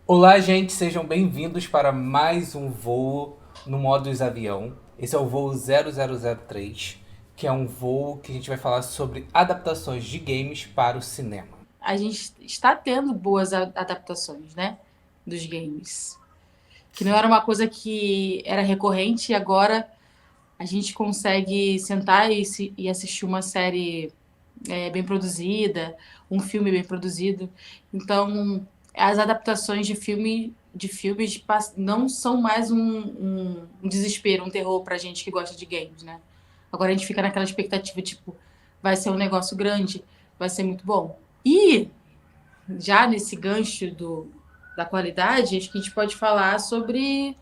Olá, gente, sejam bem-vindos para mais um voo no Modus Avião. Esse é o voo 0003, que é um voo que a gente vai falar sobre adaptações de games para o cinema. A gente está tendo boas adaptações, né? Dos games. Que não era Sim. uma coisa que era recorrente e agora a gente consegue sentar e assistir uma série bem produzida, um filme bem produzido. Então, as adaptações de filmes não são mais um desespero, um terror pra gente que gosta de games, né? Agora a gente fica naquela expectativa, tipo, vai ser um negócio grande, vai ser muito bom. E já nesse gancho da qualidade, acho que a gente pode falar sobre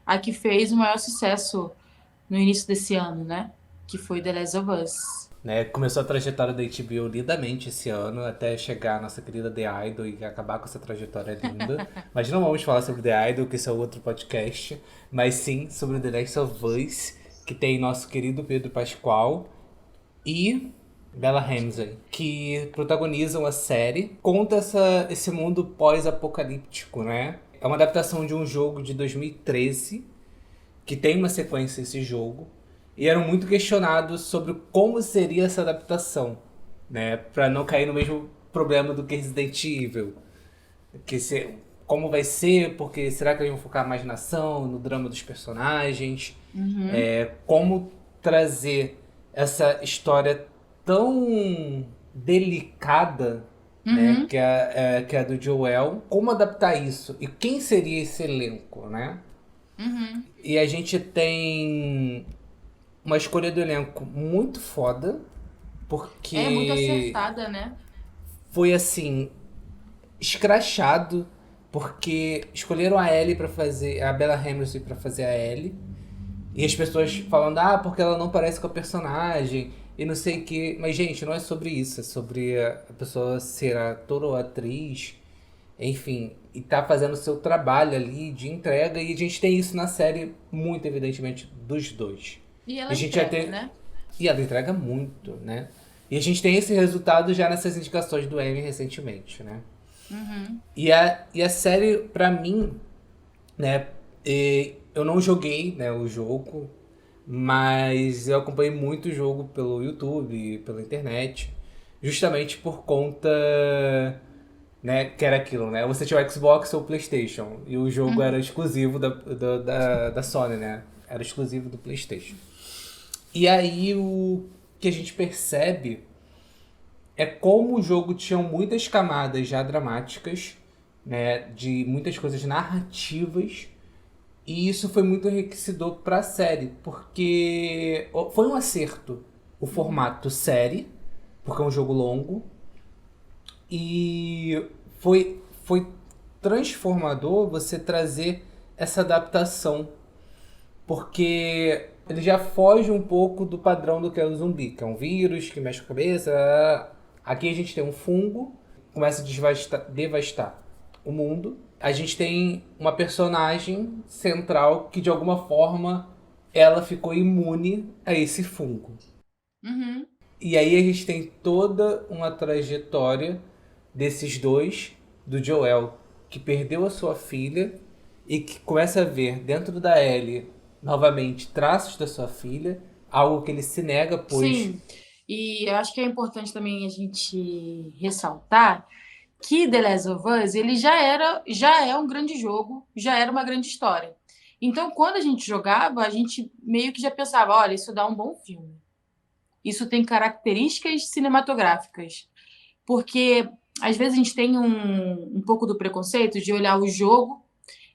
a que fez o maior sucesso no início desse ano, né? Que foi The Last of Us. Né, começou a trajetória da HBO lindamente esse ano, até chegar a nossa querida The Idol e acabar com essa trajetória linda. Mas não vamos falar sobre The Idol, que esse é outro podcast, mas sim sobre The Last of Us, que tem nosso querido Pedro Pascoal e Bella Ramsey, que protagonizam a série. Conta esse mundo pós-apocalíptico, né? É uma adaptação de um jogo de 2013, que tem uma sequência esse jogo, e eram muito questionados sobre como seria essa adaptação, né? Pra não cair no mesmo problema do que Resident Evil. Que se, como vai ser, porque será que eles vão focar mais na ação, no drama dos personagens? Uhum, Como trazer essa história tão delicada, né, uhum, que é a do Joel, como adaptar isso? E quem seria esse elenco, né? uhum. E a gente tem uma escolha do elenco muito foda, É muito porque acertada, né? foi assim, escrachado, porque escolheram a Ellie para fazer, a Bella Ramsey para fazer a Ellie. E as pessoas falando, ah, porque ela não parece com a personagem, e não sei o que. Mas, gente, não é sobre isso. É sobre a pessoa ser ator ou atriz, enfim, e tá fazendo o seu trabalho ali de entrega. E a gente tem isso na série, muito evidentemente, dos dois. E E a ela gente já entrega, tem. né? E ela entrega muito, né? E a gente tem esse resultado já nessas indicações do Emmy recentemente, né? Uhum, E a série, pra mim, né? Eu não joguei, né, o jogo, mas eu acompanhei muito o jogo pelo YouTube, pela internet, justamente por conta, né, que era aquilo, né? Você tinha o Xbox ou o PlayStation e o jogo era uhum, exclusivo da Sony, né? Era exclusivo do PlayStation. E aí o que a gente percebe é como o jogo tinha muitas camadas já dramáticas, né, de muitas coisas narrativas. E isso foi muito enriquecedor para a série, porque foi um acerto o uhum. formato série, porque é um jogo longo, e foi transformador você trazer essa adaptação, porque ele já foge um pouco do padrão do que é o zumbi, que é um vírus que mexe com a cabeça. Aqui a gente tem um fungo, começa a devastar o mundo. A gente tem uma personagem central que de alguma forma ela ficou imune a esse fungo. Uhum. E aí a gente tem toda uma trajetória desses dois, do Joel, que perdeu a sua filha e que começa a ver dentro da Ellie novamente traços da sua filha, algo que ele se nega, pois. Sim, e eu acho que é importante também a gente ressaltar que The Last of Us, ele já é um grande jogo, já era uma grande história. Então, quando a gente jogava, a gente meio que já pensava, olha, isso dá um bom filme. Isso tem características cinematográficas. Porque às vezes a gente tem um pouco do preconceito de olhar o jogo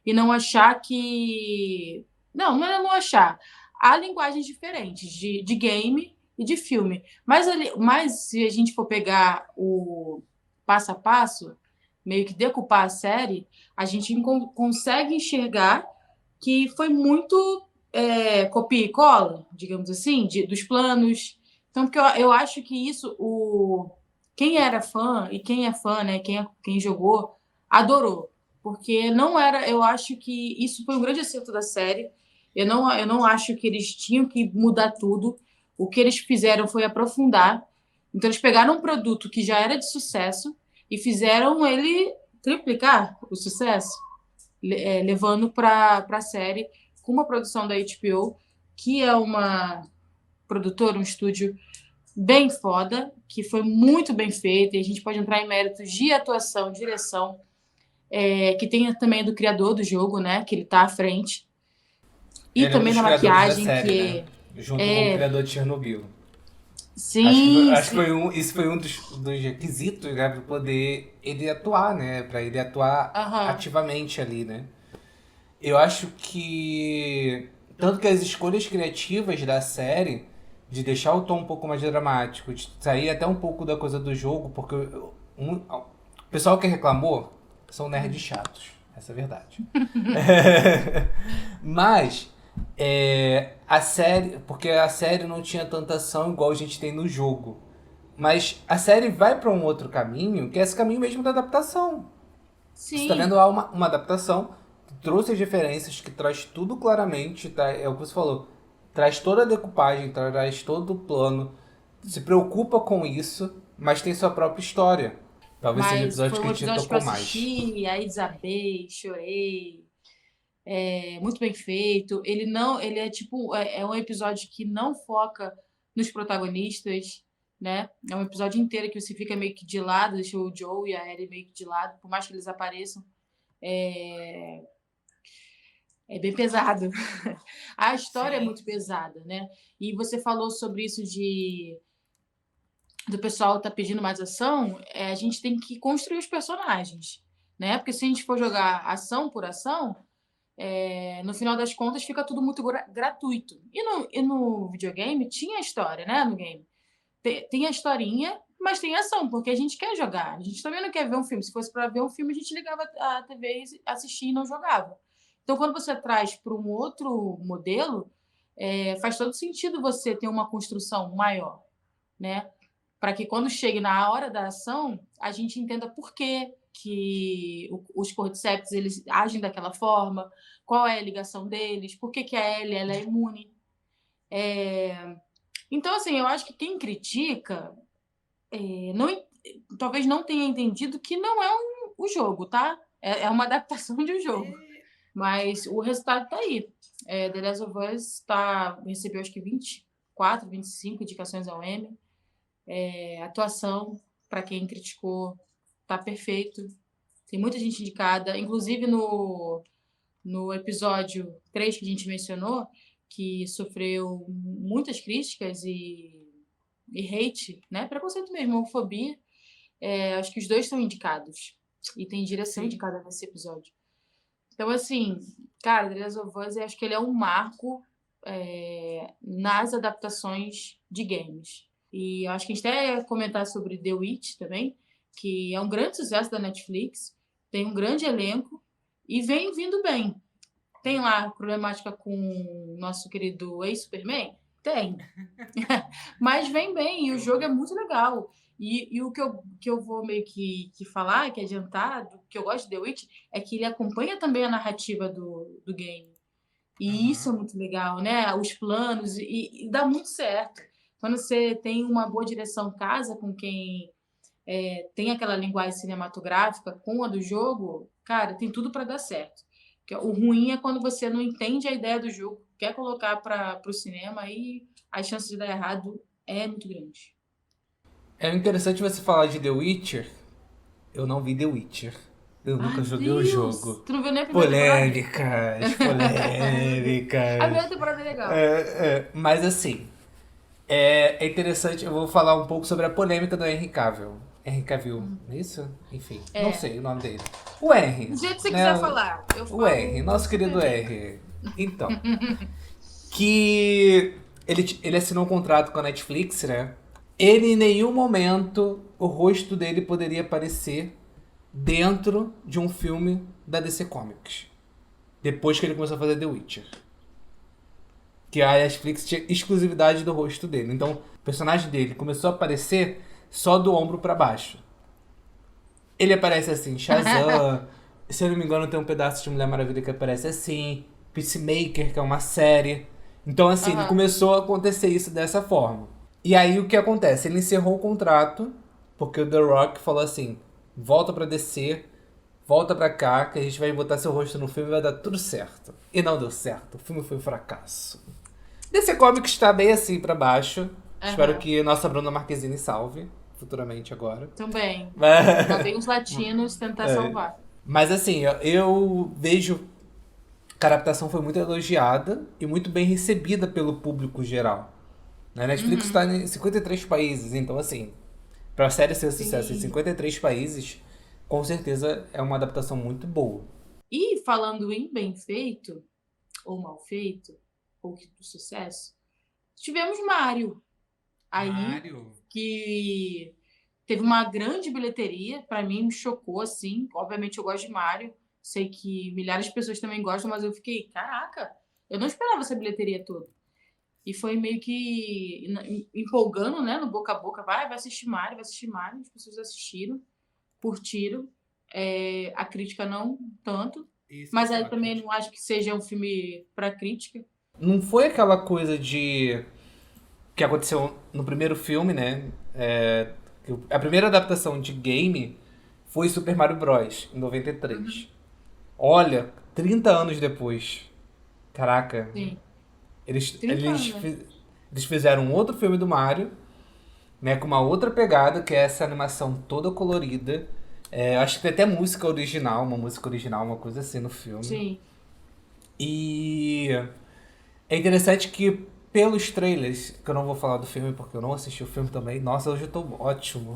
e não achar que. Não é não achar. Há linguagens diferentes de game e de filme. Mas se a gente for pegar o passo a passo, meio que decupar a série, a gente consegue enxergar que foi muito copia e cola, digamos assim, dos planos. Então, porque eu acho que isso, quem era fã e quem é fã, né, quem jogou, adorou. Porque não era, eu acho que isso foi um grande acerto da série. Eu não acho que eles tinham que mudar tudo. O que eles fizeram foi aprofundar. Então, eles pegaram um produto que já era de sucesso e fizeram ele triplicar o sucesso. levando para a série com uma produção da HBO, que é uma produtora, um estúdio bem foda, que foi muito bem feito, e a gente pode entrar em méritos de atuação, direção, que tem também do criador do jogo, né? Que ele tá à frente. E Ele é um também dos da criadores da maquiagem, série, né? que Junto com o é. criador de Chernobyl. Sim, Acho que sim. isso foi um dos requisitos, né, para poder ele atuar, né? Para ele atuar Aham. ativamente ali, né? Eu acho que tanto que as escolhas criativas da série de deixar o tom um pouco mais dramático, de sair até um pouco da coisa do jogo, porque o pessoal que reclamou são nerds chatos, essa é a verdade. Mas a série, porque a série não tinha tanta ação igual a gente tem no jogo. Mas a série vai para um outro caminho, que é esse caminho mesmo da adaptação. Você tá Sim. vendo lá uma adaptação que trouxe as referências, que traz tudo claramente, tá? É o que você falou. Traz toda a decupagem, traz todo o plano. Se preocupa com isso, mas tem sua própria história. Talvez seja o Mas episódio foi que um a gente episódio que eu tocou mais. assisti, aí desabei, chorei. Muito bem feito. Ele não, ele é tipo, é um episódio que não foca nos protagonistas, né? É um episódio inteiro que você fica meio que de lado, deixa o Joe e a Ellie meio que de lado, por mais que eles apareçam. É, é bem pesado. A história é Sim. muito pesada, né? E você falou sobre isso de do pessoal tá pedindo mais ação, a gente tem que construir os personagens, né? Porque se a gente for jogar ação por ação, no final das contas fica tudo muito gratuito. E no videogame tinha história, né? No game. Tem a historinha, mas tem ação, porque a gente quer jogar. A gente também não quer ver um filme. Se fosse para ver um filme, a gente ligava a TV e assistia e não jogava. Então, quando você traz para um outro modelo, faz todo sentido você ter uma construção maior, né? Para que quando chegue na hora da ação, a gente entenda por que os cordyceps eles agem daquela forma, qual é a ligação deles, por que a Ellie ela é imune. Então, assim, eu acho que quem critica não, talvez não tenha entendido que não é o jogo, tá? É uma adaptação de um jogo. Mas o resultado tá aí. The Last of Us recebeu acho que 24, 25 indicações ao Emmy. Atuação, para quem criticou, tá perfeito. Tem muita gente indicada, inclusive no episódio 3 que a gente mencionou, que sofreu muitas críticas e hate, né? Preconceito mesmo, homofobia. Acho que os dois estão indicados. E tem direção Sim. indicada nesse episódio. Então, assim, cara, The Last of Us, eu acho que ele é um marco nas adaptações de games. E eu acho que a gente até ia comentar sobre The Witch também, que é um grande sucesso da Netflix, tem um grande elenco e vem vindo bem. Tem lá problemática com o nosso querido ex-Superman? Tem. Mas vem bem, e o jogo é muito legal. E o que eu vou meio que falar, que adiantar, do que eu gosto de The Witch, é que ele acompanha também a narrativa do game. E isso é Uhum. muito legal, né? Os planos, e dá muito certo. Quando você tem uma boa direção casa com quem tem aquela linguagem cinematográfica com a do jogo, cara, tem tudo para dar certo. O ruim é quando você não entende a ideia do jogo, quer colocar para o cinema e a chance de dar errado é muito grande. É interessante você falar de The Witcher. Eu não vi The Witcher. Eu Ai, nunca meu joguei o Deus! jogo. Tu não viu nem a primeira temporada? Polêmicas, A polêmicas. primeira temporada é legal. Mas assim, é interessante, eu vou falar um pouco sobre a polêmica do Henry Cavill. Henry Cavill, não é isso? Enfim, não É. sei o nome dele. O Henry, Do jeito que você né? quiser falar, eu O Henry, falo nosso querido Superman. Henry. Então, que ele assinou um contrato com a Netflix, né? Ele em nenhum momento o rosto dele poderia aparecer dentro de um filme da DC Comics. Depois que ele começou a fazer The Witcher. Que a Netflix tinha exclusividade do rosto dele. Então, o personagem dele começou a aparecer só do ombro pra baixo. Ele aparece assim, Shazam. Se eu não me engano, tem um pedaço de Mulher Maravilha que aparece assim. Peacemaker, que é uma série. Então, assim, ele Aham. começou a acontecer isso dessa forma. E aí, o que acontece? Ele encerrou o contrato, porque o The Rock falou assim, volta pra DC, volta pra cá que a gente vai botar seu rosto no filme e vai dar tudo certo. E não deu certo. O filme foi um fracasso. DC Comics está bem assim pra baixo. Espero que nossa Bruna Marquezine salve futuramente agora. Também. Mas, Só tem os latinos tentar salvar. mas assim, eu vejo que a adaptação foi muito elogiada e muito bem recebida pelo público geral. A Netflix está em 53 países, então assim, para a série ser sucesso em 53 países, com certeza é uma adaptação muito boa. E falando em bem feito, ou mal feito, ou que do sucesso, tivemos Mario. Aí, que teve uma grande bilheteria, pra mim me chocou, assim. Obviamente eu gosto de Mario, sei que milhares de pessoas também gostam, mas eu fiquei, caraca, eu não esperava essa bilheteria toda. E foi meio que empolgando, né, no boca a boca, vai assistir Mario, as pessoas assistiram, curtiram. A crítica não tanto, mas aí também não acho que seja um filme pra crítica. Não foi aquela coisa de... que aconteceu no primeiro filme, né? A primeira adaptação de game foi Super Mario Bros. Em 93. Olha, 30 anos depois. Caraca. Sim. Eles 30 anos, né? eles fizeram um outro filme do Mario, né? Com uma outra pegada, que é essa animação toda colorida. Acho que tem até música original, uma coisa assim no filme. Sim. E é interessante que pelos trailers, que eu não vou falar do filme porque eu não assisti o filme também. Nossa, hoje eu tô ótimo.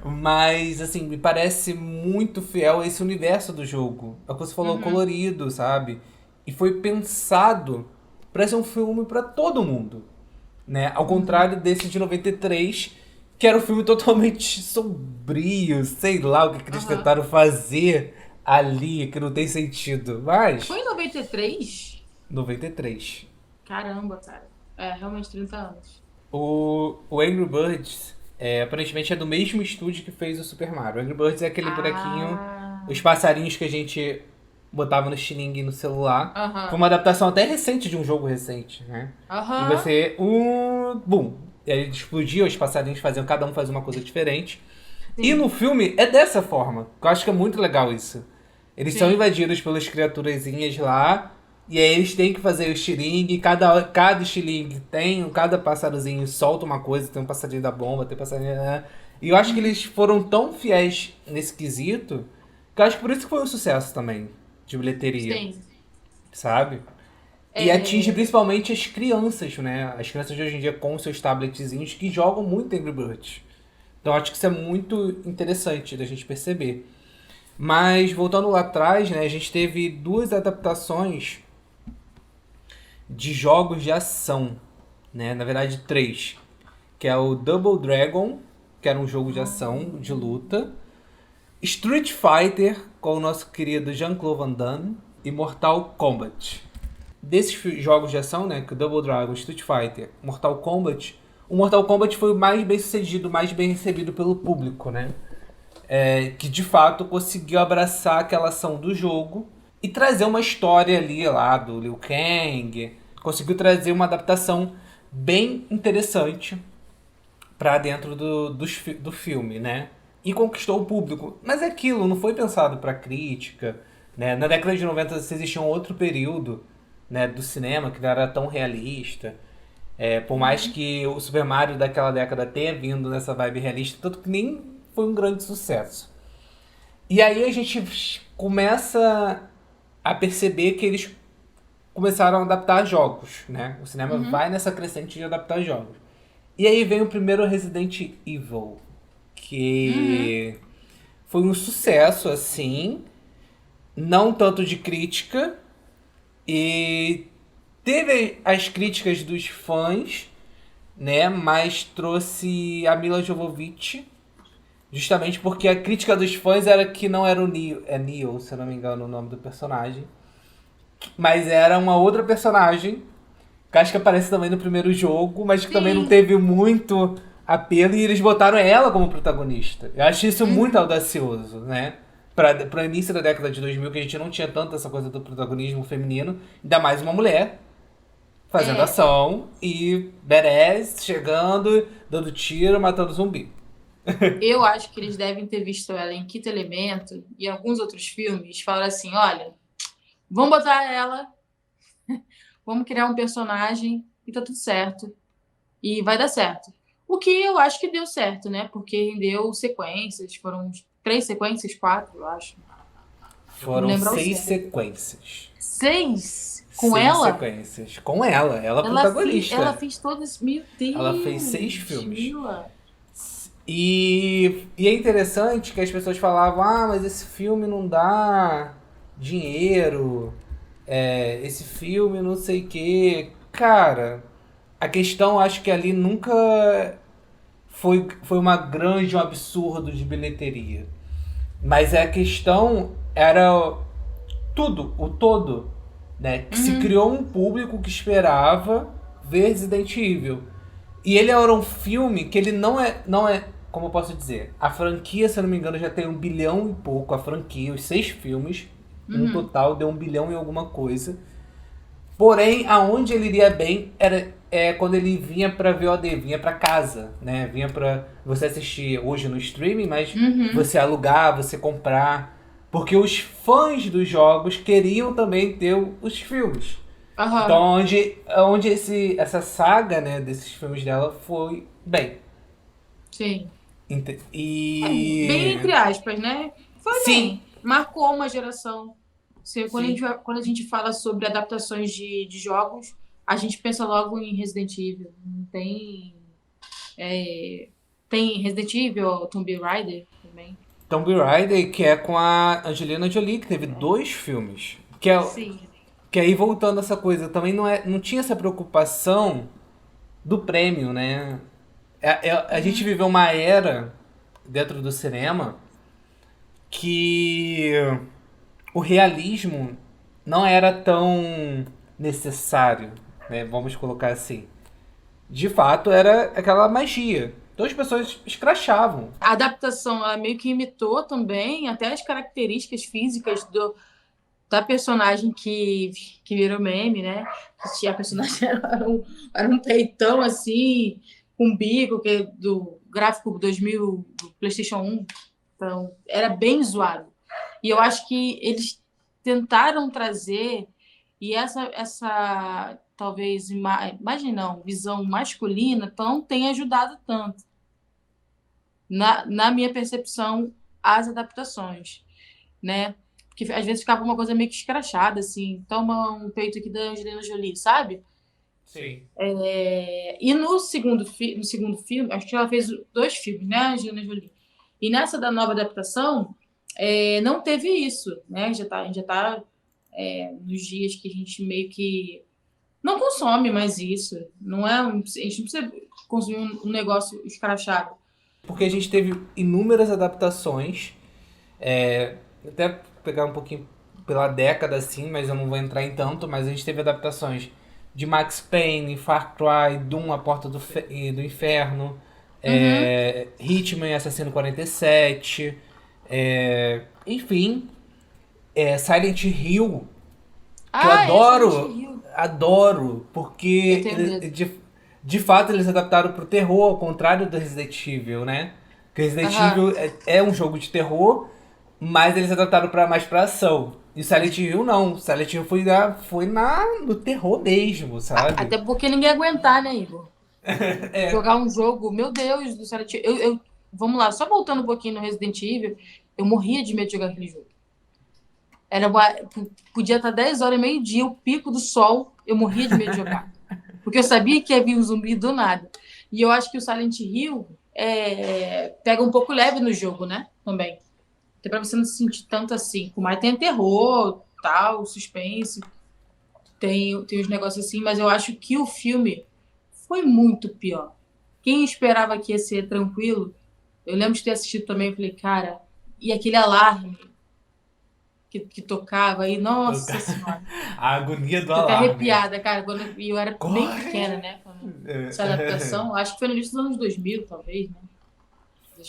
Mas, assim, me parece muito fiel a esse universo do jogo. É o que você falou, colorido, sabe? E foi pensado pra ser um filme pra todo mundo, né? Ao contrário desse de 93, que era um filme totalmente sombrio, sei lá o que eles tentaram fazer ali, que não tem sentido. Mas... Foi em 93? 93. Caramba, cara. Realmente 30 anos. O Angry Birds, aparentemente é do mesmo estúdio que fez o Super Mario. O Angry Birds é aquele bonequinho, os passarinhos que a gente botava no xilingue no celular. Foi uma adaptação até recente de um jogo recente, né? E você, bum, e aí explodia, os passarinhos faziam, cada um fazia uma coisa diferente. Sim. E no filme é dessa forma, que eu acho que é muito legal isso. Eles são invadidos pelas criaturazinhas lá, e aí eles têm que fazer o estilingue, cada estilingue cada passarozinho solta uma coisa, tem um passarinho da bomba, tem um passarinho... E eu acho que eles foram tão fiéis nesse quesito, que eu acho que por isso que foi um sucesso também, de bilheteria. Sim. Sabe? E atinge principalmente as crianças, né? As crianças de hoje em dia com seus tabletzinhos que jogam muito Angry Birds. Então acho que isso é muito interessante da gente perceber. Mas voltando lá atrás, né, a gente teve duas adaptações de jogos de ação, né? Na verdade, 3. Que é o Double Dragon, que era um jogo de ação, de luta. Street Fighter, com o nosso querido Jean-Claude Van Damme. E Mortal Kombat. Desses jogos de ação, né? Que o Double Dragon, Street Fighter, Mortal Kombat. O Mortal Kombat foi o mais bem sucedido, mais bem recebido pelo público, né? Que de fato conseguiu abraçar aquela ação do jogo e trazer uma história ali lá do Liu Kang. Conseguiu trazer uma adaptação bem interessante pra dentro do filme, né? E conquistou o público. Mas é aquilo, não foi pensado pra crítica, né? Na década de 90 existia um outro período, né, do cinema que não era tão realista. Por mais que o Super Mario daquela década tenha vindo nessa vibe realista, tanto que nem foi um grande sucesso. E aí a gente começa a perceber que eles começaram a adaptar jogos, né? O cinema vai nessa crescente de adaptar jogos. E aí vem o primeiro Resident Evil, que foi um sucesso, assim, não tanto de crítica, e teve as críticas dos fãs, né? Mas trouxe a Mila Jovovich, justamente porque a crítica dos fãs era que não era o Neo, Neo, se eu não me engano o nome do personagem, mas era uma outra personagem, que acho que aparece também no primeiro jogo, mas que também não teve muito apelo, e eles botaram ela como protagonista. Eu acho isso muito audacioso, né? Para início da década de 2000, que a gente não tinha tanto essa coisa do protagonismo feminino, ainda mais uma mulher fazendo ação e badass, chegando, dando tiro, matando zumbi. Eu acho que eles devem ter visto ela em Quinto Elemento e alguns outros filmes. Falaram assim: olha, vamos botar ela, vamos criar um personagem e tá tudo certo. E vai dar certo. O que eu acho que deu certo, né? Porque rendeu sequências, foram 3 sequências, 4, eu acho. Não Foram lembro ao 6 certo. sequências. 6 com 6 ela? sequências. Com ela Ela protagonista. fez todas. Meu Ela fez 6 Deus, filmes. Mila. E é interessante que as pessoas falavam, mas esse filme não dá dinheiro, esse filme não sei o quê. Cara, a questão acho que ali nunca foi uma grande, um absurdo de bilheteria. Mas a questão era tudo, o todo, né? Que se Uhum, criou um público que esperava ver Resident Evil. E ele era um filme que ele não é, como eu posso dizer, a franquia, se eu não me engano, já tem 1 bilhão e pouco, a franquia, os 6 filmes, um uhum. total deu 1 bilhão e alguma coisa. Porém, aonde ele iria bem era quando ele vinha pra VOD, vinha pra casa, né? Vinha pra você assistir hoje no streaming, mas Uhum. você alugar, você comprar. Porque os fãs dos jogos queriam também ter os filmes. Então, Aham. onde essa saga, né, desses filmes dela foi bem. Sim. Bem E. entre aspas, né? Foi Sim, bem. Marcou uma geração. sim. Quando a gente fala sobre adaptações de jogos, a gente pensa logo em Resident Evil. Não tem. Tem Resident Evil, Tomb Raider também. Tomb Raider, que é com a Angelina Jolie, que teve 2 filmes. Sim. Que aí voltando a essa coisa, também não tinha essa preocupação do prêmio, né? A gente Uhum. viveu uma era dentro do cinema que o realismo não era tão necessário, né? Vamos colocar assim. De fato, era aquela magia. Então as pessoas escrachavam. A adaptação, ela meio que imitou também até as características físicas da personagem que virou meme, né? Que tinha a personagem era um peitão assim, com bico, que é do gráfico 2000 do PlayStation 1. Então, era bem zoado. E eu acho que eles tentaram trazer e essa talvez imagem não, visão masculina não tem ajudado tanto na minha percepção as adaptações, né? Porque às vezes ficava uma coisa meio que escrachada, assim, toma um peito aqui da Angelina Jolie, sabe? Sim. E no segundo filme, acho que ela fez 2 filmes, né, Angelina Jolie? E nessa da nova adaptação, não teve isso, né? A gente já tá nos dias que a gente meio que não consome mais isso. Não é, a gente não precisa consumir um negócio escrachado. Porque a gente teve inúmeras adaptações. Até pegar um pouquinho pela década assim, mas eu não vou entrar em tanto, mas a gente teve adaptações de Max Payne, Far Cry, Doom, A Porta do Inferno, Uhum. Hitman, Assassino 47, enfim, Silent Hill, que eu Ah, é, Silent adoro, Hill. adoro, Eu porque tenho medo. de fato eles adaptaram pro terror, ao contrário do Resident Evil, né? Porque Resident Aham. Evil é um jogo de terror, mas eles adaptaram mais pra ação. E Silent Hill não. Silent Hill no terror mesmo, sabe? Até porque ninguém ia aguentar, né, Igor? Jogar um jogo, meu Deus do céu. Vamos lá, só voltando um pouquinho no Resident Evil, eu morria de medo de jogar aquele jogo. Podia estar 10 horas, meio-dia, o pico do sol, eu morria de medo de jogar. Porque eu sabia que ia vir um zumbi do nada. E eu acho que o Silent Hill pega um pouco leve no jogo, né? Também. Até pra você não se sentir tanto assim. Por mais tem terror, tal, suspense, tem uns negócios assim, mas eu acho que o filme foi muito pior. Quem esperava que ia ser tranquilo, eu lembro de ter assistido também e falei, cara, e aquele alarme que tocava aí, nossa senhora. A agonia do Tô até alarme. arrepiada, cara. E eu era bem pequena, Corre! né? Quando essa adaptação, acho que foi no início dos anos 2000, talvez, né?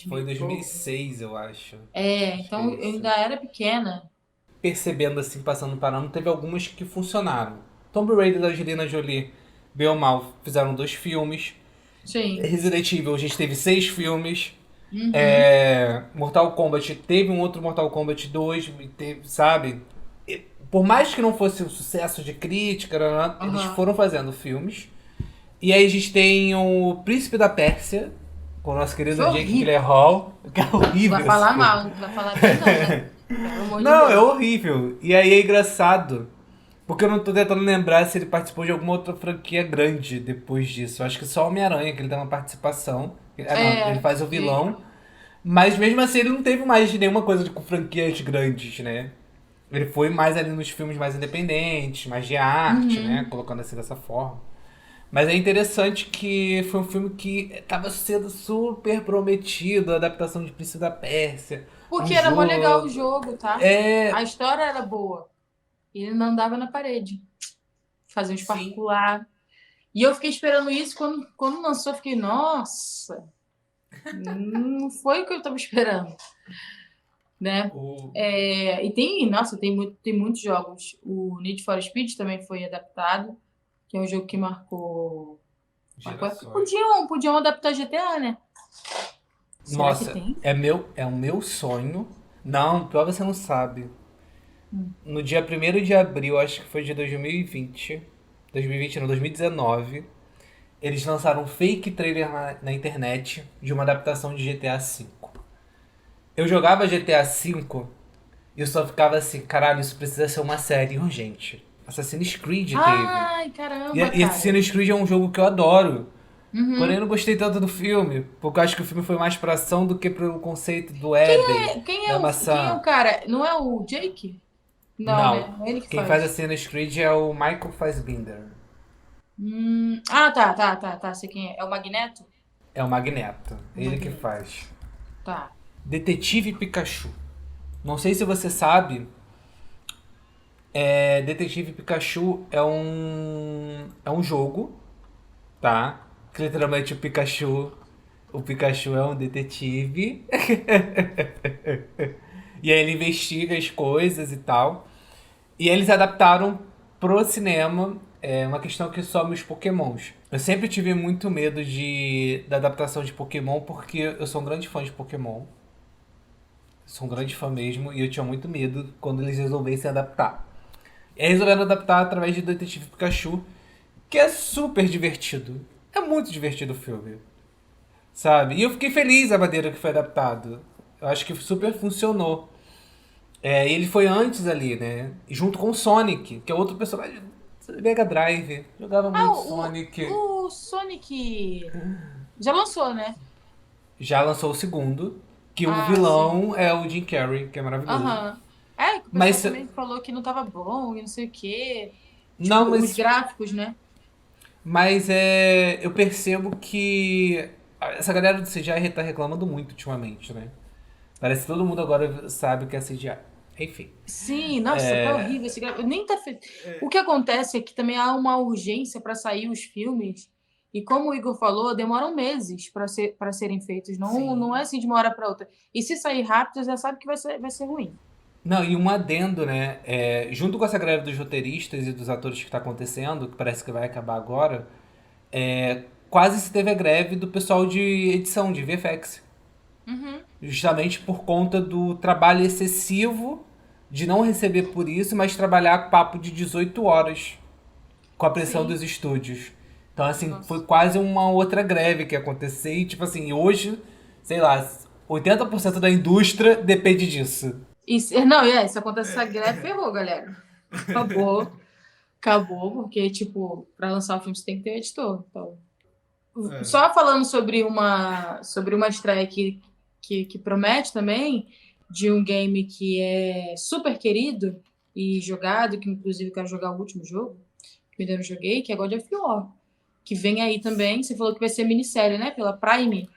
Foi 2000 em e pouco. 2006, eu acho. Acho que é Então eu isso. ainda era pequena. Percebendo assim, passando parando, teve algumas que funcionaram. Tomb Raider da Angelina Jolie, bem ou mal, fizeram 2 filmes. Sim. Resident Evil, a gente teve 6 filmes. Uhum. Mortal Kombat teve um outro Mortal Kombat 2, teve, sabe? Por mais que não fosse um sucesso de crítica, eles Aham. foram fazendo filmes. E aí a gente tem o Príncipe da Pérsia, com o nosso querido Foi Jake horrível. Gyllenhaal, que é Não vai horrível esse falar filme. mal, não vai falar bem não, né? Pelo amor de Não, é Deus. horrível. E aí é engraçado, porque eu não tô tentando lembrar se ele participou de alguma outra franquia grande depois disso. Eu acho que só Homem-Aranha, que ele tem uma participação. Não, ele É, faz o vilão. Mas mesmo assim ele não teve mais nenhuma coisa com franquias grandes, né? Ele foi mais ali nos filmes mais independentes, mais de arte, né? uhum. Colocando assim dessa forma. Mas é interessante que foi um filme que estava sendo super prometido, a adaptação de Príncipe da Pérsia, um Porque era mó legal o jogo. jogo, tá? A É. história era boa. Ele não andava na parede. Fazia uns Sim. parkour lá. E eu fiquei esperando isso quando lançou, eu fiquei, nossa, não foi o que eu tava esperando, né? O É, e tem, nossa, tem muitos jogos. O Need for Speed também foi adaptado, que é um jogo que marcou época. Gerações. Podiam adaptar GTA, né? Será que Nossa, tem? é o meu sonho. Não, pior você não sabe. Hum. No dia 1º de abril, acho que foi de 2020. 2020 não, 2019. Eles lançaram um fake trailer na internet de uma adaptação de GTA V. Eu jogava GTA V e eu só ficava assim, caralho, isso precisa ser uma série urgente. Assassin's Creed teve. Ai, E, caramba, e cara. Assassin's Creed é um jogo que eu adoro. Porém, eu Uhum. não gostei tanto do filme, porque eu acho que o filme foi mais pra ação do que pelo conceito do Éden, da Quem é maçã. o cara? Não é o Jake? Não, né? Não. Não é ele que Quem faz faz. Assassin's Creed é o Michael Fassbender. Ah, tá. Sei quem é. É o Magneto? É o Magneto. O Ele que Magneto. faz. Tá. Detetive Pikachu. Não sei se você sabe, Detetive Pikachu é um jogo, tá? Que literalmente o Pikachu é um detetive e aí ele investiga as coisas e tal. E eles adaptaram pro cinema uma questão que some os Pokémons. Eu sempre tive muito medo da adaptação de Pokémon porque eu sou um grande fã de Pokémon. Sou um grande fã mesmo e eu tinha muito medo quando eles resolvessem adaptar. E aí resolveram adaptar através de Detetive Pikachu, que é super divertido. É muito divertido o filme, sabe? E eu fiquei feliz a maneira que foi adaptado. Eu acho que super funcionou. Ele foi antes ali, né? Junto com o Sonic, que é outro personagem do Mega Drive. Jogava Ah, muito Sonic. o Sonic já lançou, né? Já lançou o segundo, que o Ah, sim. vilão é o Jim Carrey, que é maravilhoso. Aham. É, que o pessoal Mas também falou que não tava bom e não sei o quê. não, Tipo, os mas gráficos, né? eu percebo que essa galera do CGI tá reclamando muito ultimamente, né? Parece que todo mundo agora sabe o que é CGI. Enfim. Sim, nossa, tá horrível esse gráfico. Nem tá feito. O que acontece é que também há uma urgência para sair os filmes. E como o Igor falou, demoram meses para serem feitos. Não, não Sim. é assim de uma hora para outra. E se sair rápido, já sabe que vai ser ruim. Não, e um adendo, né? Junto com essa greve dos roteiristas e dos atores que está acontecendo, que parece que vai acabar agora, quase se teve a greve do pessoal de edição, de VFX. Uhum. Justamente por conta do trabalho excessivo de não receber por isso, mas trabalhar papo de 18 horas com a pressão Sim. dos estúdios. Então, assim, foi Nossa. quase uma outra greve que ia acontecer. E, tipo assim, hoje, sei lá, 80% da indústria depende disso. Não, se acontece essa greve, ferrou, galera. Acabou. Acabou, porque, tipo, para lançar o filme você tem que ter um editor. Então, só falando sobre uma estreia que promete também, de um game que é super querido e jogado, que inclusive eu quero jogar o último jogo, que eu ainda não joguei, que é God of War. Que vem aí também. Você falou que vai ser minissérie, né? Pela Prime.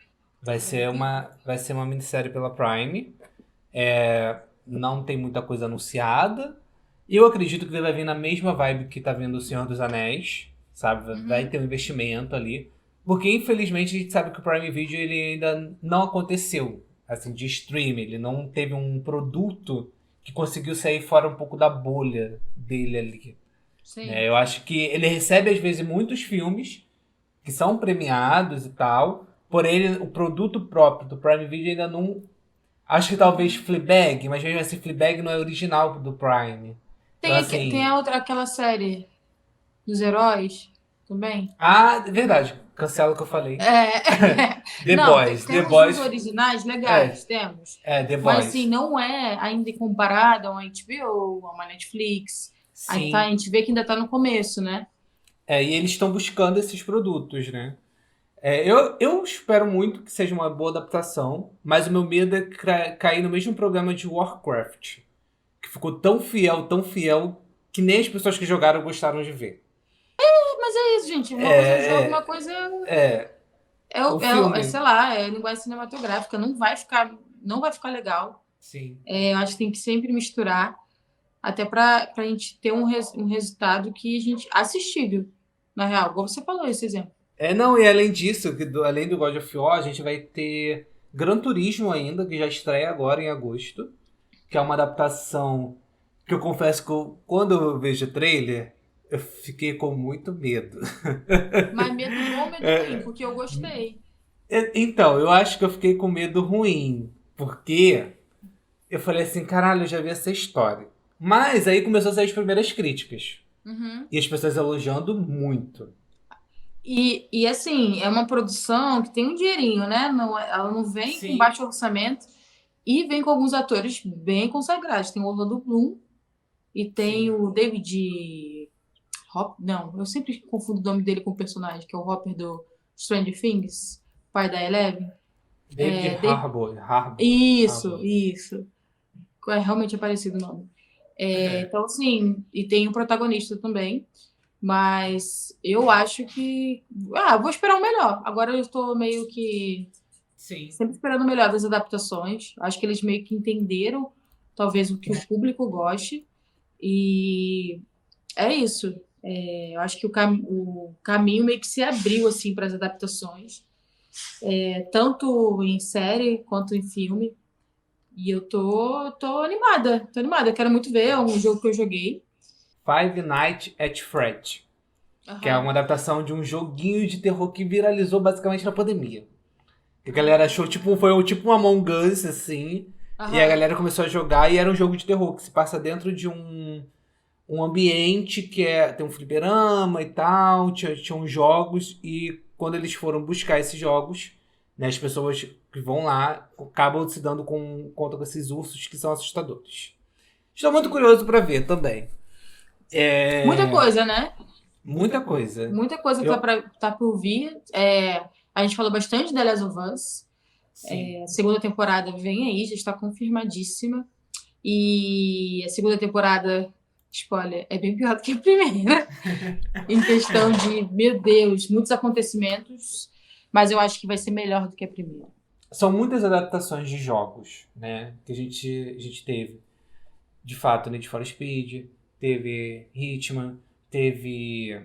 Vai ser uma minissérie pela Prime. Não tem muita coisa anunciada. E eu acredito que ele vai vir na mesma vibe que tá vindo o Senhor dos Anéis, sabe? Vai Uhum. ter um investimento ali. Porque infelizmente a gente sabe que o Prime Video ele ainda não aconteceu, assim, de streaming. Ele não teve um produto que conseguiu sair fora um pouco da bolha dele ali, né? Sim. Eu acho que ele recebe às vezes muitos filmes que são premiados e tal, Porém, o produto próprio do Prime Video ainda não. Acho que talvez Fleabag, mas mesmo assim, Fleabag não é original do Prime. Então, Tem assim. a outra, aquela série dos heróis também. Ah, é verdade. Cancela o que eu falei. É, The não, Boys. The temos os Boys. originais legais, É, temos. The Mas sim, Boys. não é ainda comparado a uma HBO, a uma Netflix. A Sim. gente vê que ainda está no começo, né? E eles estão buscando esses produtos, né? Eu espero muito que seja uma boa adaptação, mas o meu medo é cair no mesmo programa de Warcraft, que ficou tão fiel, que nem as pessoas que jogaram gostaram de ver. Mas é isso, gente. Uma coisa é jogo, uma É, coisa é, o sei filme, lá, é linguagem cinematográfica. Não vai ficar legal. sim. Eu acho que tem que sempre misturar, até para a gente ter um resultado que a gente assistível, na real. Igual você falou esse exemplo. Não, e além disso, além do God of War, a gente vai ter Gran Turismo ainda, que já estreia agora em agosto, que é uma adaptação que eu confesso que quando eu vejo o trailer, eu fiquei com muito medo. Mas medo bom ou medo ruim? Porque eu gostei. Então, eu acho que eu fiquei com medo ruim, porque eu falei assim, caralho, eu já vi essa história. Mas aí começou a sair as primeiras críticas. Uhum. E as pessoas elogiando muito. E assim, é uma produção que tem um dinheirinho, né? Ela não vem com Sim, baixo orçamento e vem com alguns atores bem consagrados. Tem o Orlando Bloom e tem sim. o David não, eu sempre confundo o nome dele com o personagem, que é o Hopper do Stranger Things, pai da Eleven. David Isso, Harbour. isso. Realmente é parecido o nome. Então, assim, e tem o protagonista também. Mas eu acho que. Vou esperar o melhor. Agora eu estou meio que Sim. sempre esperando o melhor das adaptações. Acho que eles meio que entenderam, talvez, o que o público goste. E é isso. Eu acho que o caminho meio que se abriu assim para as adaptações, tanto em série quanto em filme. E eu tô animada, tô animada. Eu quero muito ver, é um jogo que eu joguei. Five Nights at Freddy, que é uma Aham. adaptação de um joguinho de terror que viralizou basicamente na pandemia. A galera Ah, achou, tipo um Among Us, assim, e a aham. galera começou a jogar e era um jogo de terror que se passa dentro de um ambiente que tem um fliperama e tal, tinha uns jogos, e quando eles foram buscar esses jogos, né, as pessoas que vão lá acabam se dando conta com esses ursos que são assustadores. Estou muito Sim. curioso para ver também. Muita É, coisa, né? muita coisa. Muita coisa que Eu, tá por vir. A gente falou bastante de The Last of Us. sim. A segunda temporada vem aí, já está confirmadíssima. E a segunda temporada, spoiler, é bem pior do que a primeira. Em questão de, meu Deus, muitos acontecimentos. Mas eu acho que vai ser melhor do que a primeira. São muitas adaptações de jogos, né? Que a gente teve. De fato, Need for Speed, teve Hitman, teve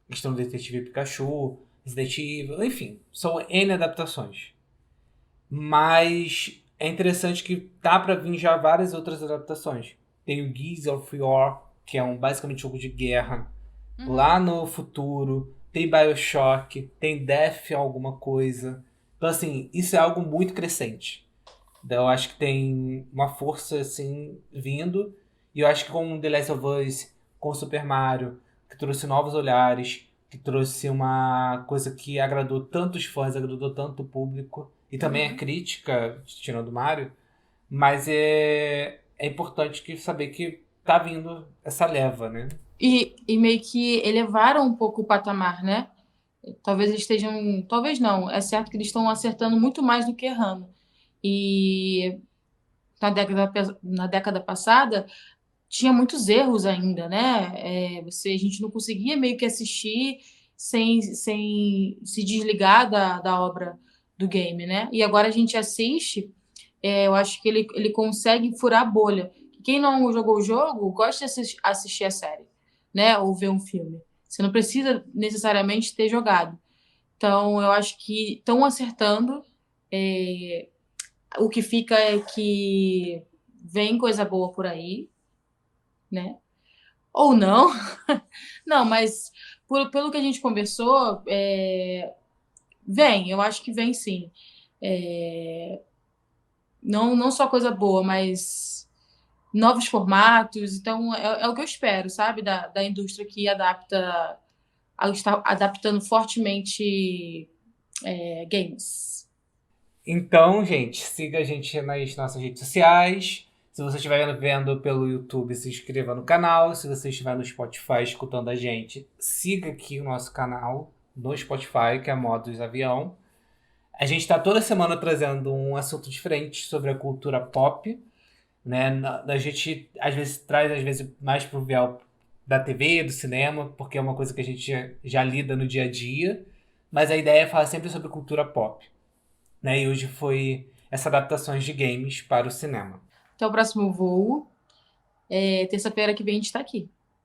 questão do Detetive Pikachu, Resident Evil, enfim, são N adaptações. Mas é interessante que tá pra vir já várias outras adaptações. Tem o Gears of War, que é basicamente jogo de guerra, Uhum. lá no futuro. Tem BioShock, tem Death alguma coisa. Então, assim, isso é algo muito crescente. Então, eu acho que tem uma força, assim, vindo. E eu acho que com The Last of Us, com Super Mario, que trouxe novos olhares, que trouxe uma coisa que agradou tantos fãs, agradou tanto o público, e também a Uhum. crítica, tirando o Mario. Mas é importante saber que tá vindo essa leva, né? E meio que elevaram um pouco o patamar, né? Talvez eles estejam. Talvez não. É certo que eles estão acertando muito mais do que errando. E na década passada tinha muitos erros ainda, né? A gente não conseguia meio que assistir sem se desligar da obra do game, né? E agora a gente assiste, eu acho que ele consegue furar a bolha. Quem não jogou o jogo gosta de assistir a série, né? Ou ver um filme. Você não precisa necessariamente ter jogado. Então, eu acho que estão acertando. é, o que fica é que vem coisa boa por aí, né? Ou não. Não, mas pelo que a gente conversou, Vem, eu acho que vem sim. É, não só coisa boa, mas novos formatos. Então, é o que eu espero, sabe? Da indústria que está adaptando fortemente games. Então, gente, siga a gente nas nossas redes sociais. Se você estiver vendo pelo YouTube, se inscreva no canal. Se você estiver no Spotify escutando a gente, siga aqui o nosso canal no Spotify, que é Modos Avião. A gente está toda semana trazendo um assunto diferente sobre a cultura pop, né? A gente às vezes traz mais pro viés da TV, do cinema, porque é uma coisa que a gente já lida no dia a dia. Mas a ideia é falar sempre sobre cultura pop, né? E hoje foi essas adaptações de games para o cinema. Até o próximo voo. Terça-feira que vem a gente está aqui.